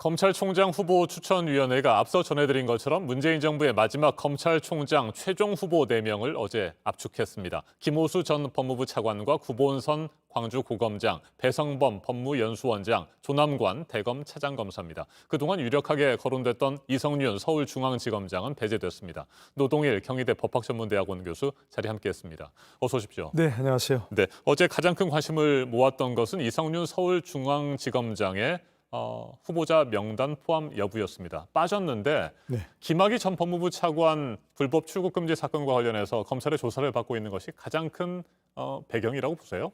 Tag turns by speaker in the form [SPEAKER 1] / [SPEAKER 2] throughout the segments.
[SPEAKER 1] 검찰총장 후보 추천위원회가 앞서 전해드린 것처럼 문재인 정부의 마지막 검찰총장 최종 후보 4명을 어제 압축했습니다. 김호수 전 법무부 차관과 구본선 광주고검장, 배성범 법무연수원장, 조남관 대검 차장검사입니다. 그동안 유력하게 거론됐던 이성윤 서울중앙지검장은 배제됐습니다. 노동일 경희대 법학전문대학원 교수 자리 함께했습니다. 어서 오십시오.
[SPEAKER 2] 네, 안녕하세요.
[SPEAKER 1] 네, 어제 가장 큰 관심을 모았던 것은 이성윤 서울중앙지검장의 후보자 명단 포함 여부였습니다. 빠졌는데
[SPEAKER 2] 네.
[SPEAKER 1] 김학의 전 법무부 차관 불법 출국 금지 사건과 관련해서 검찰의 조사를 받고 있는 것이 가장 큰 배경이라고 보세요?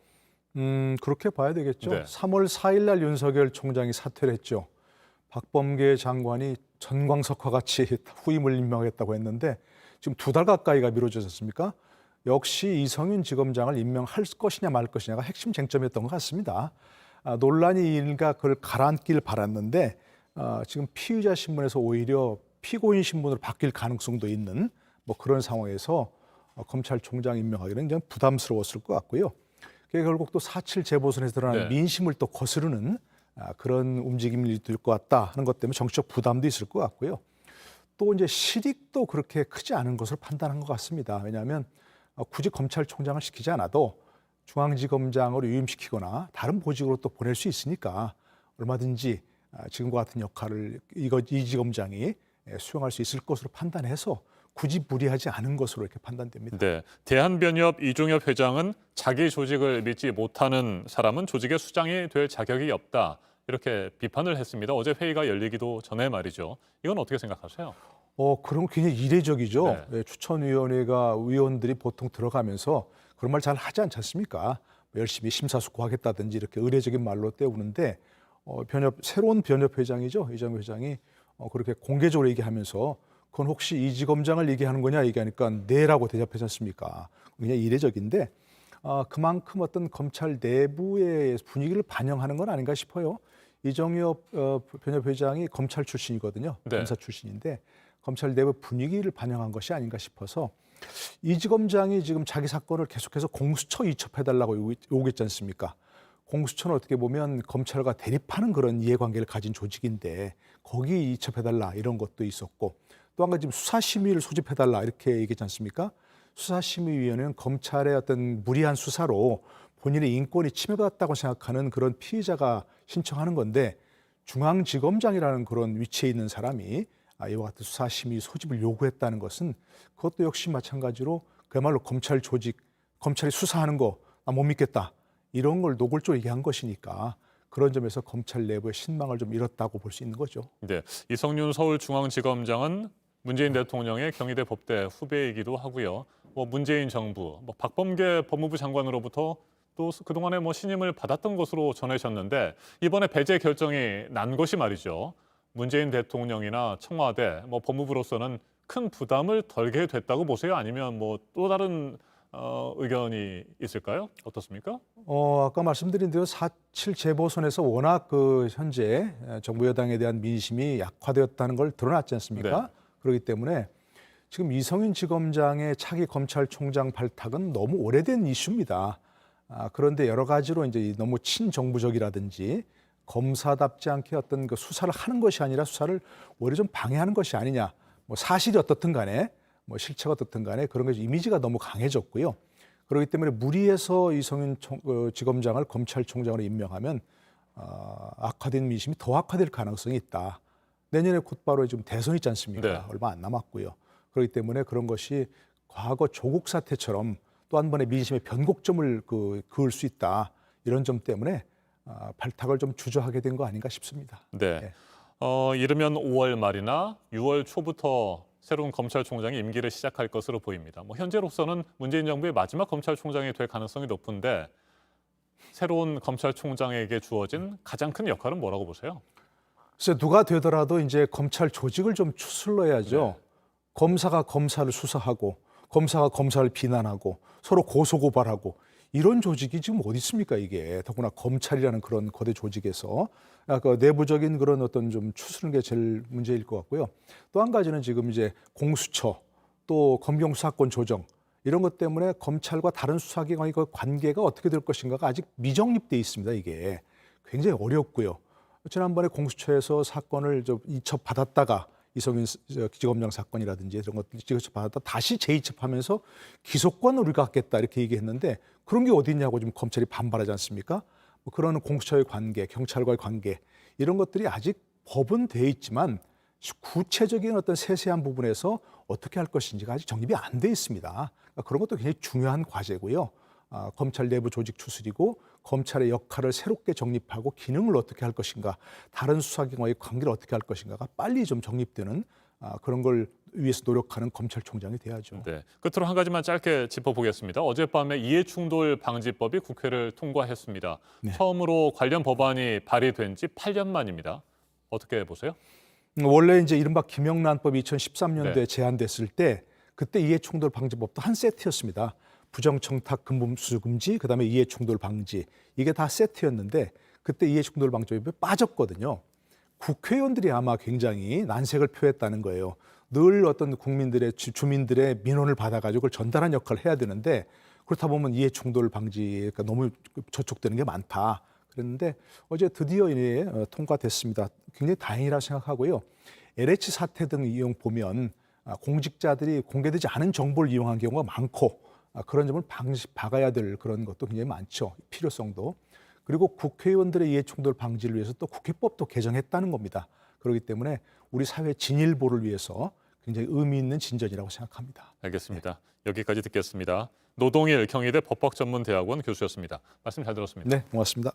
[SPEAKER 2] 그렇게 봐야 되겠죠.
[SPEAKER 1] 네.
[SPEAKER 2] 3월 4일 날 윤석열 총장이 사퇴를 했죠. 박범계 장관이 전광석과 같이 후임을 임명했다고 했는데 지금 2달 가까이가 미뤄졌습니까? 역시 이성윤 지검장을 임명할 것이냐 말 것이냐가 핵심 쟁점이었던 것 같습니다. 논란이 일가 그걸 가라앉길 바랐는데 지금 피의자 신분에서 오히려 피고인 신분으로 바뀔 가능성도 있는 뭐 그런 상황에서 검찰총장 임명하기는 굉장히 부담스러웠을 것 같고요. 그게 결국 또 4.7 재보선에서 드러난 민심을 또 거스르는 그런 움직임이 될 것 같다 하는 것 때문에 정치적 부담도 있을 것 같고요. 또 이제 실익도 그렇게 크지 않은 것으로 판단한 것 같습니다. 왜냐하면 굳이 검찰총장을 시키지 않아도 중앙지검장으로 유임시키거나 다른 보직으로 또 보낼 수 있으니까 얼마든지 지금과 같은 역할을 이 지검장이 수행할 수 있을 것으로 판단해서 굳이 무리하지 않은 것으로 이렇게 판단됩니다.
[SPEAKER 1] 네, 대한변협 이종엽 회장은 자기 조직을 믿지 못하는 사람은 조직의 수장이 될 자격이 없다. 이렇게 비판을 했습니다. 어제 회의가 열리기도 전에 말이죠. 이건 어떻게 생각하세요?
[SPEAKER 2] 그럼 굉장히 이례적이죠.
[SPEAKER 1] 네.
[SPEAKER 2] 예, 추천위원회가 위원들이 보통 들어가면서 그런 말 잘 하지 않지 않습니까? 열심히 심사숙고하겠다든지 이렇게 의례적인 말로 때우는데 새로운 변협 회장이죠. 이정우 회장이 그렇게 공개적으로 얘기하면서 그건 혹시 이 지검장을 얘기하는 거냐 얘기하니까 네라고 대답하지 않습니까? 굉장히 이례적인데 그만큼 어떤 검찰 내부의 분위기를 반영하는 건 아닌가 싶어요. 이정엽 변협 회장이 검찰 출신이거든요.
[SPEAKER 1] 네.
[SPEAKER 2] 검사 출신인데 검찰 내부 분위기를 반영한 것이 아닌가 싶어서 이 지검장이 지금 자기 사건을 계속해서 공수처 이첩해달라고 요구했지 않습니까? 공수처는 어떻게 보면 검찰과 대립하는 그런 이해관계를 가진 조직인데 거기 이첩해달라 이런 것도 있었고 또 한 가지 지금 수사심의를 소집해달라 이렇게 얘기했지 않습니까? 수사심의위원회는 검찰의 어떤 무리한 수사로 본인의 인권이 침해받았다고 생각하는 그런 피의자가 신청하는 건데 중앙지검장이라는 그런 위치에 있는 사람이 이와 같은 수사심의 소집을 요구했다는 것은 그것도 역시 마찬가지로 그야말로 검찰 조직, 검찰이 수사하는 거 못 믿겠다 이런 걸 노골적으로 얘기한 것이니까 그런 점에서 검찰 내부의 신망을 좀 잃었다고 볼 수 있는 거죠.
[SPEAKER 1] 네, 이성윤 서울중앙지검장은 문재인 대통령의 경희대 법대 후배이기도 하고요. 문재인 정부, 박범계 법무부 장관으로부터 또 그동안에 신임을 받았던 것으로 전해졌는데 이번에 배제 결정이 난 것이 말이죠. 문재인 대통령이나 청와대, 법무부로서는 큰 부담을 덜게 됐다고 보세요? 아니면 또 다른 의견이 있을까요? 어떻습니까?
[SPEAKER 2] 아까 말씀드린 대로 4.7 재보선에서 워낙 현재 정부 여당에 대한 민심이 약화되었다는 걸 드러났지 않습니까?
[SPEAKER 1] 네.
[SPEAKER 2] 그렇기 때문에 지금 이성윤 지검장의 차기 검찰총장 발탁은 너무 오래된 이슈입니다. 그런데 여러 가지로 이제 너무 친정부적이라든지 검사답지 않게 어떤 그 수사를 하는 것이 아니라 수사를 오히려 좀 방해하는 것이 아니냐. 사실이 어떻든 간에 실체가 어떻든 간에 그런 게 이미지가 너무 강해졌고요. 그렇기 때문에 무리해서 이성윤 지검장을 검찰총장으로 임명하면 악화된 민심이 더 악화될 가능성이 있다. 내년에 곧바로 지금 대선이 있지 않습니까?
[SPEAKER 1] 네.
[SPEAKER 2] 얼마 안 남았고요. 그렇기 때문에 그런 것이 과거 조국 사태처럼 또 한 번의 민심의 변곡점을 그을 수 있다. 이런 점 때문에 발탁을 좀 주저하게 된 거 아닌가 싶습니다.
[SPEAKER 1] 네.
[SPEAKER 2] 네.
[SPEAKER 1] 이르면 5월 말이나 6월 초부터 새로운 검찰총장이 임기를 시작할 것으로 보입니다. 현재로서는 문재인 정부의 마지막 검찰총장이 될 가능성이 높은데 새로운 검찰총장에게 주어진 가장 큰 역할은 뭐라고 보세요?
[SPEAKER 2] 그래서 누가 되더라도 이제 검찰 조직을 좀 추슬러야죠.
[SPEAKER 1] 네.
[SPEAKER 2] 검사가 검사를 수사하고 검사가 검사를 비난하고 서로 고소고발하고 이런 조직이 지금 어디 있습니까 이게. 더구나 검찰이라는 그런 거대 조직에서 내부적인 그런 어떤 좀 추스르는 게 제일 문제일 것 같고요. 또 한 가지는 지금 이제 공수처 또 검경 수사권 조정 이런 것 때문에 검찰과 다른 수사기관의 그 관계가 어떻게 될 것인가가 아직 미정립돼 있습니다. 이게 굉장히 어렵고요. 지난번에 공수처에서 사건을 이첩 받았다가 이성윤 지검장 사건이라든지 이런 것들 이첩 받았다 다시 재이첩하면서 기소권을 우리가 갖겠다 이렇게 얘기했는데 그런 게 어디 있냐고 지금 검찰이 반발하지 않습니까? 뭐 그런 공수처의 관계, 경찰과의 관계 이런 것들이 아직 법은 돼 있지만 구체적인 어떤 세세한 부분에서 어떻게 할 것인지가 아직 정립이 안 돼 있습니다. 그러니까 그런 것도 굉장히 중요한 과제고요. 검찰 내부 조직 추스리고 검찰의 역할을 새롭게 정립하고 기능을 어떻게 할 것인가, 다른 수사기관과의 관계를 어떻게 할 것인가가 빨리 좀 정립되는 그런 걸 위해서 노력하는 검찰총장이 돼야죠.
[SPEAKER 1] 네. 끝으로 한 가지만 짧게 짚어보겠습니다. 어젯밤에 이해충돌 방지법이 국회를 통과했습니다.
[SPEAKER 2] 네.
[SPEAKER 1] 처음으로 관련 법안이 발의된 지 8년 만입니다. 어떻게 보세요?
[SPEAKER 2] 원래 이제 이른바 김영란법이 2013년도에
[SPEAKER 1] 네.
[SPEAKER 2] 제안됐을 때 그때 이해충돌 방지법도 한 세트였습니다. 부정청탁 금품수수 금지, 그다음에 이해충돌 방지 이게 다 세트였는데 그때 이해충돌 방지법에 빠졌거든요. 국회의원들이 아마 굉장히 난색을 표했다는 거예요. 늘 어떤 국민들의 주민들의 민원을 받아가지고 그걸 전달한 역할을 해야 되는데 그렇다 보면 이해충돌 방지가 너무 저촉되는 게 많다. 그랬는데 어제 드디어 이게 통과됐습니다. 굉장히 다행이라고 생각하고요. LH 사태 등 이용 보면 공직자들이 공개되지 않은 정보를 이용한 경우가 많고 그런 점을 박아야 될 그런 것도 굉장히 많죠. 필요성도. 그리고 국회의원들의 이해충돌 방지를 위해서 또 국회법도 개정했다는 겁니다. 그렇기 때문에 우리 사회 진일보를 위해서 굉장히 의미 있는 진전이라고 생각합니다.
[SPEAKER 1] 알겠습니다. 여기까지 듣겠습니다. 노동일 경희대 법학전문대학원 교수였습니다. 말씀 잘 들었습니다.
[SPEAKER 2] 네, 고맙습니다.